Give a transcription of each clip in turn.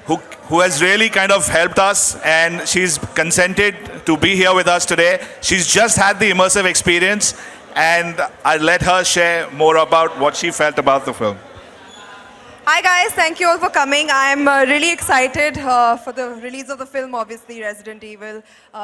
who, who has really kind of helped us, and she's consented to be here with us today. She's just had the immersive experience, and I'll let her share more about what she felt about the film. Hi guys, thank you all for coming. I'm really excited for the release of the film, obviously Resident Evil,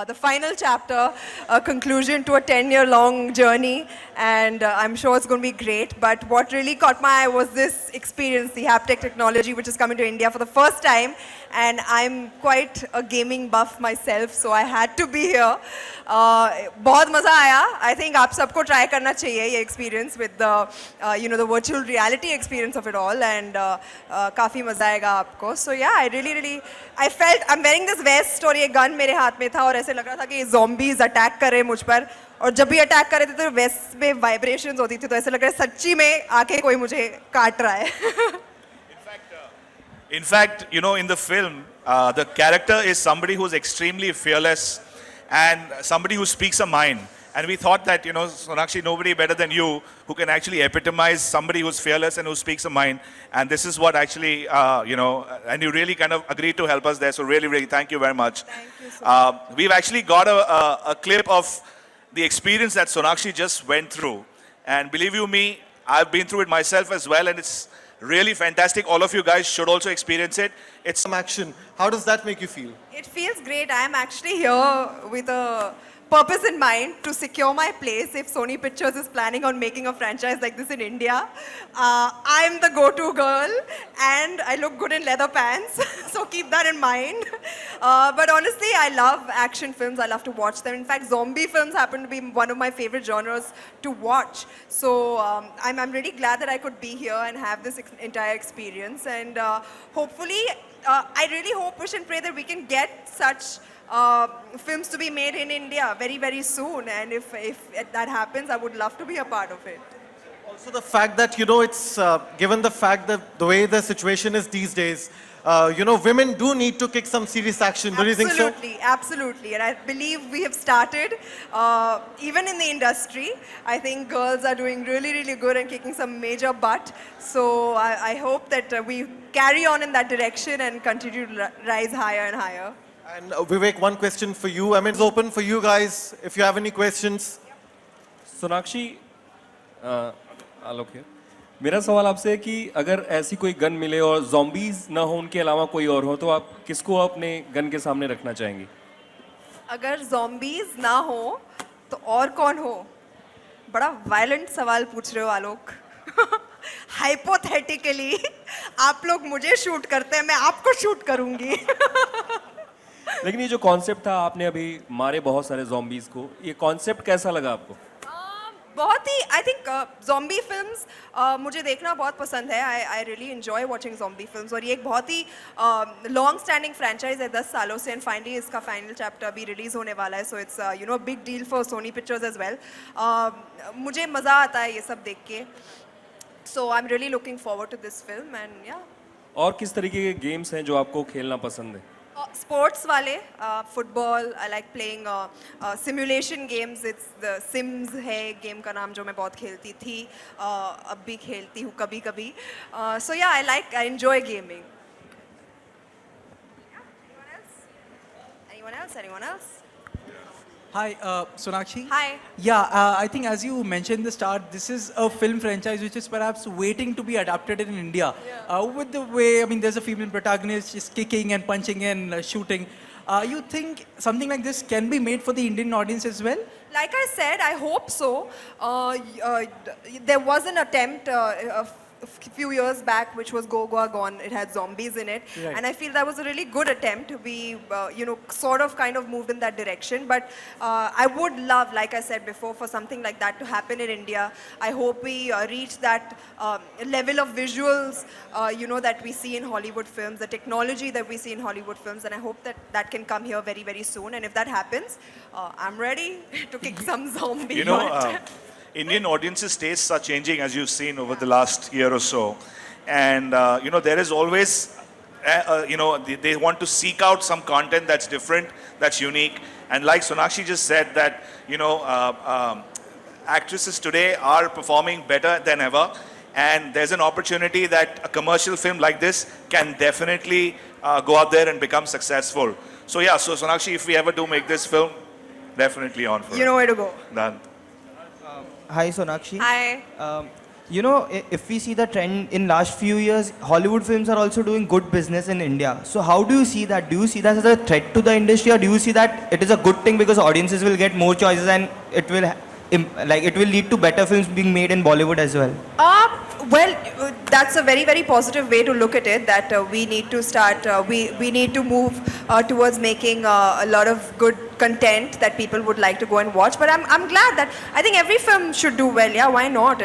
the final chapter, a conclusion to a 10-year-long journey, and I'm sure it's going to be great. But what really caught my eye was this experience, the haptic technology, which is coming to India for the first time, and I'm quite a gaming buff myself, so I had to be here. बहुत मज़ा आया. I think आप सबको try करना चाहिए ये experience with the the virtual reality experience of it all, and काफ़ी मज़ा आएगा आपको. So yeah, I felt I'm wearing this vest और ये gun मेरे हाथ में था और ऐसे लग रहा था कि zombies attack कर रहे हैं मुझ पर, और जब भी अटैक कर रहे थे तो वेस्ट में वाइब्रेशंस होती थी, तो ऐसे लग रहा है सच्ची में आके कोई मुझे काट रहा है. In fact, in the film, the character is somebody who's extremely fearless and somebody who speaks a mind. And we thought that, Sonakshi, nobody better than you who can actually epitomize somebody who's fearless and who speaks a mind. And this is what actually, and you really kind of agreed to help us there. So really, really, thank you very much. Thank you so much. We've actually got a clip of the experience that Sonakshi just went through. And believe you me, I've been through it myself as well, and it's really fantastic. All of you guys should also experience it. It's Some action. How does that make you feel? It feels great. I am actually here with a purpose in mind to secure my place if Sony Pictures is planning on making a franchise like this in India. I'm the go-to girl and I look good in leather pants, so keep that in mind. But honestly, I love action films. I love to watch them. In fact, zombie films happen to be one of my favorite genres to watch. So I'm really glad that I could be here and have this entire experience. And hopefully, I really hope, wish and pray that we can get such films to be made in India very, very soon. And if that happens, I would love to be a part of it. Also the fact that, it's given the fact that the way the situation is these days, women do need to kick some serious action. Do you think so? Absolutely, absolutely. And I believe we have started, even in the industry. I think girls are doing really, really good and kicking some major butt. So I hope that we carry on in that direction and continue to rise higher and higher. And Vivek, one question for you. I mean, it's open for you guys if you have any questions. Sonakshi आलोक है. मेरा सवाल आपसे है कि अगर ऐसी कोई gun मिले और zombies ना हो, उनके अलावा कोई और हो, तो आप किसको अपने गन के सामने रखना चाहेंगी? अगर zombies ना हो तो और कौन हो? बड़ा violent सवाल पूछ रहे हो आलोक. Hypothetically, आप लोग मुझे शूट करते हैं, मैं आपको शूट करूंगी. लेकिन ये जो कॉन्सेप्ट था, आपने अभी मारे बहुत सारे zombies को, ये कॉन्सेप्ट कैसा लगा आपको? बहुत ही, I think zombie films मुझे देखना बहुत पसंद है. I really enjoy watching zombie films. और ये एक बहुत ही long standing franchise है 10 सालों से, and finally इसका final chapter अभी release होने वाला है. So it's a big deal for Sony Pictures as well. मुझे मज़ा आता है ये सब देख के. So I'm really looking forward to this film, and yeah. और किस तरीके के गेम्स हैं जो आपको खेलना पसंद है? Sports वाले, football. I like playing simulation games. It's the Sims है game का नाम, जो मैं बहुत खेलती थी, अब भी खेलती हूँ कभी कभी. So yeah, I enjoy gaming. Anyone else? Hi, Sonakshi. Hi. Yeah, I think as you mentioned at the start, this is a film franchise which is perhaps waiting to be adapted in India. With the way, I mean, there's a female protagonist, she's kicking and punching and shooting. You think something like this can be made for the Indian audience as well? Like I said, I hope so. There was an attempt a few years back, which was Go Goa Gone. It had zombies in it, right. and I feel that was a really good attempt. We, sort of kind of moved in that direction. But I would love, like I said before, for something like that to happen in India. I hope we reach that level of visuals, that we see in Hollywood films, the technology that we see in Hollywood films, and I hope that can come here very, very soon. And if that happens, I'm ready to kick some zombie butt. Indian audiences' tastes are changing, as you've seen over the last year or so. And, there is always, they want to seek out some content that's different, that's unique. And like Sonakshi just said that, actresses today are performing better than ever. and there's an opportunity that a commercial film like this can definitely go out there and become successful. So yeah, so Sonakshi, if we ever do make this film, definitely on for You it. know where to go. Done. Hi Sonakshi. Hi. You know, if we see the trend in last few years, Hollywood films are also doing good business in India. So how do you see that? Do you see that as a threat to the industry, or do you see that it is a good thing because audiences will get more choices and it will it will lead to better films being made in Bollywood as well? Well, that's a very, very positive way to look at it, that we need to start, we need to move towards making a lot of good content that people would like to go and watch. But I'm glad that I think every film should do well. Yeah, why not?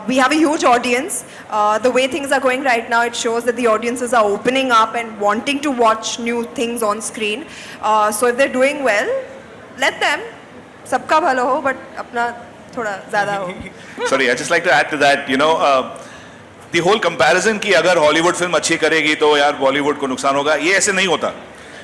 We have a huge audience. The way things are going right now, it shows that the audiences are opening up and wanting to watch new things on screen. So if they're doing well, let them. Sabka bhalo ho, but apna thoda zyada ho. Sorry, I just like to add to that. You know, the whole comparison कि अगर Hollywood film अच्छी करेगी तो यार बॉलीवुड को नुकसान होगा, ये ऐसे नहीं होता.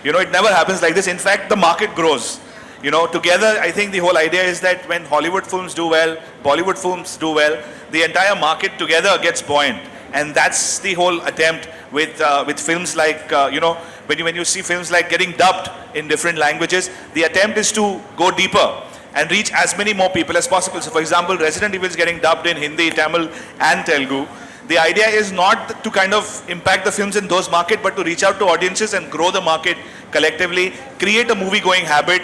You know, it never happens like this. In fact, the market grows. You know, together, I think the whole idea is that when Hollywood films do well, Bollywood films do well, the entire market together gets buoyant. And that's the whole attempt with films like, you know, when you see films like getting dubbed in different languages, the attempt is to go deeper and reach as many more people as possible. So, for example, Resident Evil is getting dubbed in Hindi, Tamil, and Telugu. The idea is not to kind of impact the films in those markets, but to reach out to audiences and grow the market collectively, create a movie-going habit,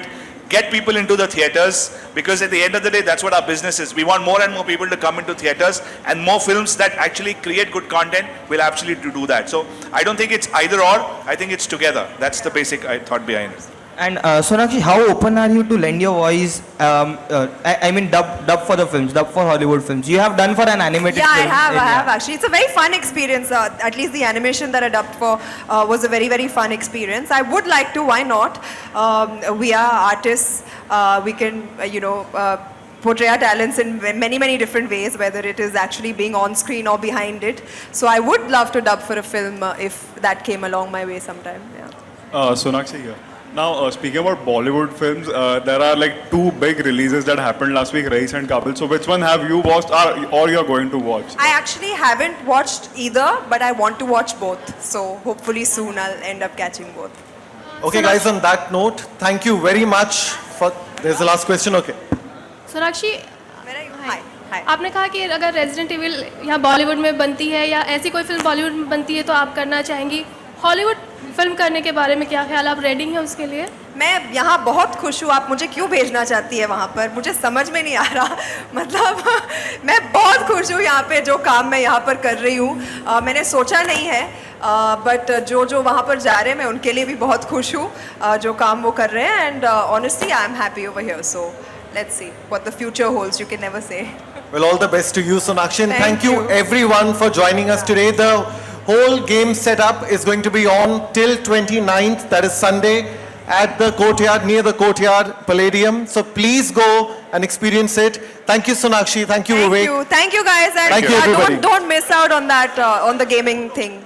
get people into the theaters, because at the end of the day, that's what our business is. We want more and more people to come into theaters, and more films that actually create good content will actually do that. So I don't think it's either or, I think it's together. That's the basic thought behind it. And Sonakshi, how open are you to lend your voice? I mean, dub for the films, dub for Hollywood films. You have done for an animated Yeah, film. I have actually. It's a very fun experience. At least the animation that I dubbed for was a very, very fun experience. I would like to, why not? We are artists. We can, portray our talents in many, many different ways, whether it is actually being on screen or behind it. So I would love to dub for a film if that came along my way sometime. Yeah. Sonakshi here. Now, speaking about Bollywood films, there are like two big releases that happened last week, Race and Kabul. So, which one have you watched or you're going to watch? I actually haven't watched either, but I want to watch both. So hopefully soon I'll end up catching both. Okay, guys, on that note, thank you very much for. There's the last question, okay. Sonakshi, Where are you? Hi. Hi. आपने कहा कि अगर resident evil यहाँ बॉलीवुड में बनती है या ऐसी कोई फिल्म बॉलीवुड में बनती है तो आप करना चाहेंगी. हॉलीवुड फिल्म करने के बारे में क्या ख्याल, आप रेडी हैं उसके लिए? मैं यहाँ बहुत खुश हूँ. आप मुझे क्यों भेजना चाहती है वहाँ पर, मुझे समझ में नहीं आ रहा. मतलब मैं बहुत खुश हूँ यहाँ पे, जो काम मैं यहाँ पर कर रही हूँ. मैंने सोचा नहीं है, बट जो वहाँ पर जा रहे हैं मैं उनके लिए भी बहुत खुश हूँ, जो काम वो कर रहे हैं. And honestly I am happy over here. So let's see what the future holds. You can never say. Well, all the best to you, Sonakshi. And Thank thank you you. everyone for joining us today. The whole game setup is going to be on till 29th, that is Sunday, at the courtyard, near the courtyard Palladium. So please go and experience it. Thank you, Sonakshi. Thank you, Vivek. Thank you guys, and Thank you, everybody. don't miss out on that on the gaming thing.